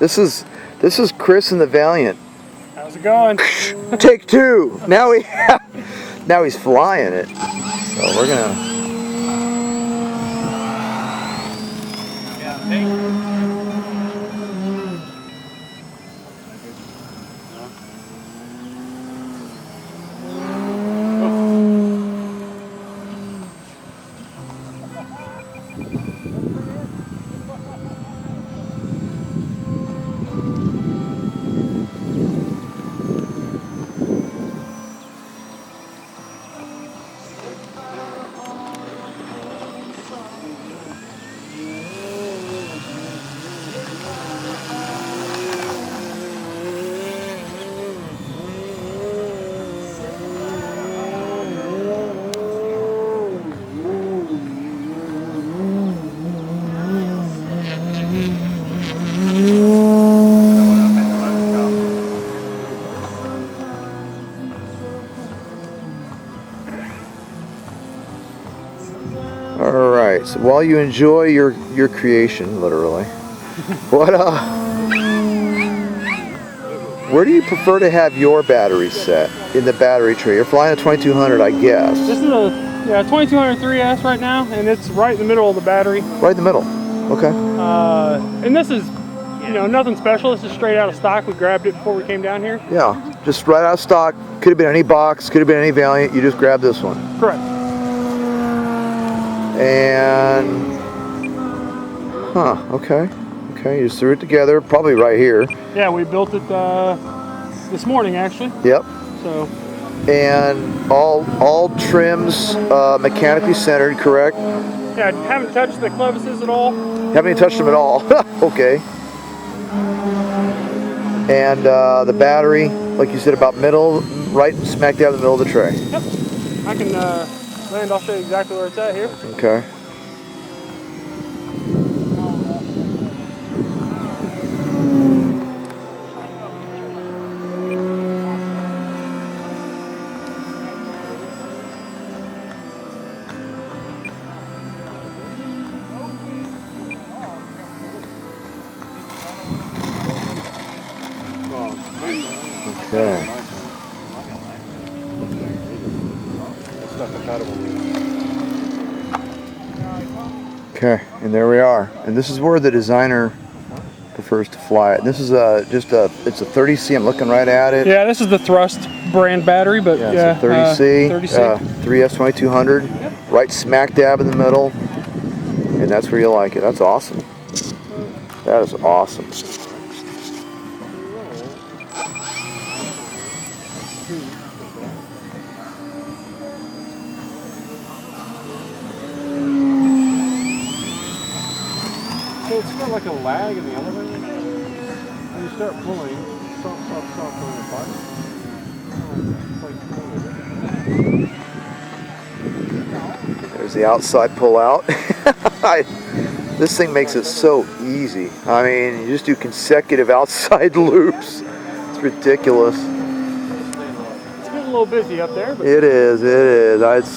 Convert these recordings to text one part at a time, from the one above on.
This is Chris and the Valiant. How's it going? Take two. Now he's flying it. So we're gonna. Alright, so while you enjoy your creation, literally, where do you prefer to have your battery set in the battery tray? You're flying a 2200, I guess. This is a 2200 3S right now, and it's right in the middle of the battery. Right in the middle, okay. And this is, nothing special. This is straight out of stock. We grabbed it before we came down here. Yeah, just right out of stock. Could have been any box, could have been any Valiant. You just grabbed this one. Correct. And, okay, you just threw it together, probably right here. Yeah, we built it this morning, actually. Yep. So. And all trims mechanically centered, correct? Yeah, I haven't touched the clevises at all. Haven't even touched them at all. Okay. And the battery, like you said, about middle, right smack down in the middle of the tray. Yep. I can land. I'll show you exactly where it's at here. Okay. Okay. Okay, and there we are. And this is where the designer prefers to fly it. And this is it's a 30C. I'm looking right at it. Yeah, this is the Thrust brand battery, but yeah, it's a 30C, 3S 2200, yep. Right smack dab in the middle, and that's where you like it. That's awesome. That is awesome. So it's got like a lag in the elevator. When you start pulling, stop pulling the button. There's the outside pull out. This thing makes it so easy. I mean, you just do consecutive outside loops. It's ridiculous. It's getting a little busy up there. But it is.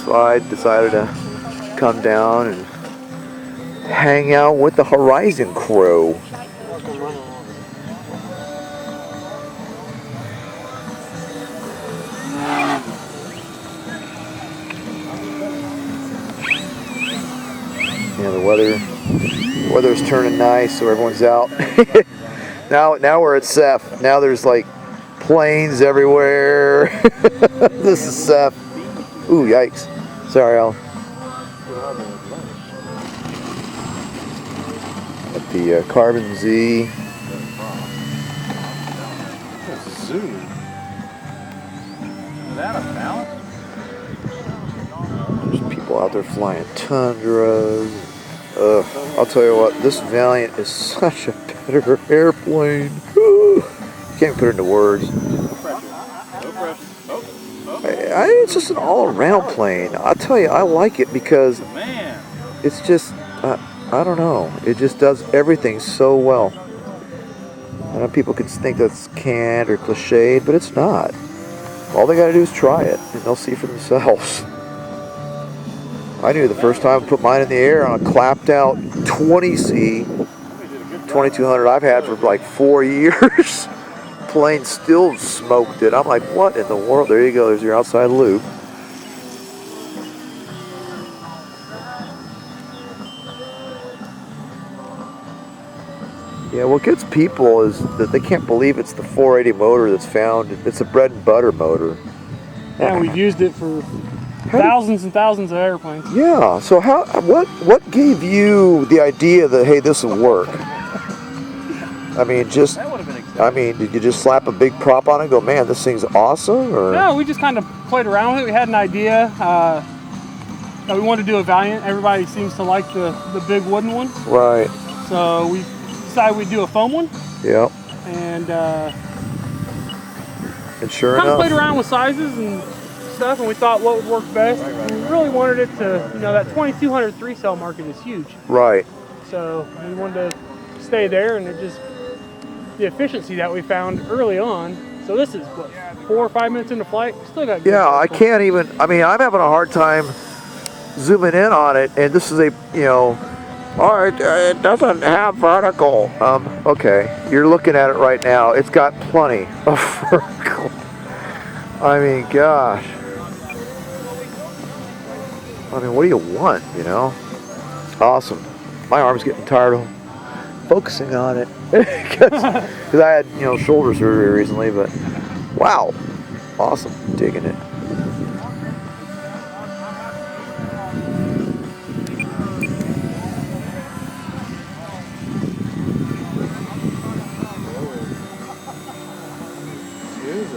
I decided to come down and hang out with the Horizon crew. Yeah, the weather's turning nice, so everyone's out. now we're at SEFF. Now there's like planes everywhere. This is SEFF. Ooh, yikes. Sorry, Alan. At the Carbon Z. Zoom. Is that a balance? There's people out there flying Tundras. I'll tell you what, this Valiant is such a better airplane. You can't put it into words. It's just an all-around plane. I'll tell you, I like it because it's just, I don't know, it just does everything so well. I know people can think that's canned or cliched, but it's not. All they got to do is try it, and they'll see for themselves. I knew the first time I put mine in the air on a clapped out 20C, 2200 I've had for like 4 years. Plane still smoked it. I'm like, what in the world? There you go. There's your outside loop. Yeah, what gets people is that they can't believe it's the 480 motor that's found. It's a bread and butter motor. Yeah, we've used it for thousands and thousands of airplanes. Yeah. So what gave you the idea that, hey, this will work? I mean, did you just slap a big prop on it and go, man, this thing's awesome? Or No, we just kind of played around with it. We had an idea that we wanted to do a Valiant. Everybody seems to like the big wooden one. right? So we decided we'd do a foam one. Yep. And sure kind of enough, played around with sizes and stuff, and we thought what would work best. And we really wanted it to, that 2200 3-cell market is huge. right? So we wanted to stay there, and it just, the efficiency that we found early on. So this is what, 4 or 5 minutes into flight, still got good Yeah, I control. can't even. I mean, I'm having a hard time zooming in on it, and this is a, all right, it doesn't have vertical. Okay, you're looking at it right now. It's got plenty of vertical. I mean, gosh. I mean, what do you want, Awesome. My arm's getting tired of focusing on it. Because I had, shoulder surgery recently, but wow. Awesome. Digging it.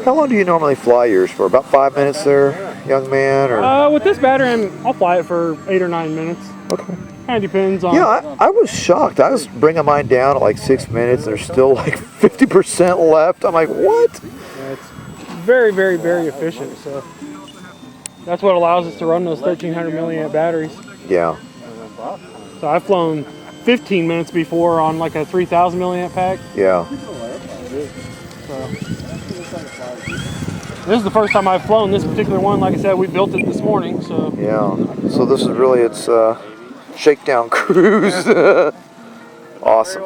How long do you normally fly yours for? About 5 minutes there, young man? Or With this battery, I'll fly it for 8 or 9 minutes. okay. Kind of depends on. Yeah, I was shocked. I was bringing mine down at like 6 minutes, and there's still like 50% left. I'm like, what? Yeah, it's very, very, very efficient. So that's what allows us to run those 1300 milliamp batteries. Yeah. So I've flown 15 minutes before on like a 3000 milliamp pack. Yeah. So this is the first time I've flown this particular one. Like I said, we built it this morning. So Yeah. So this is really its shakedown cruise. Awesome.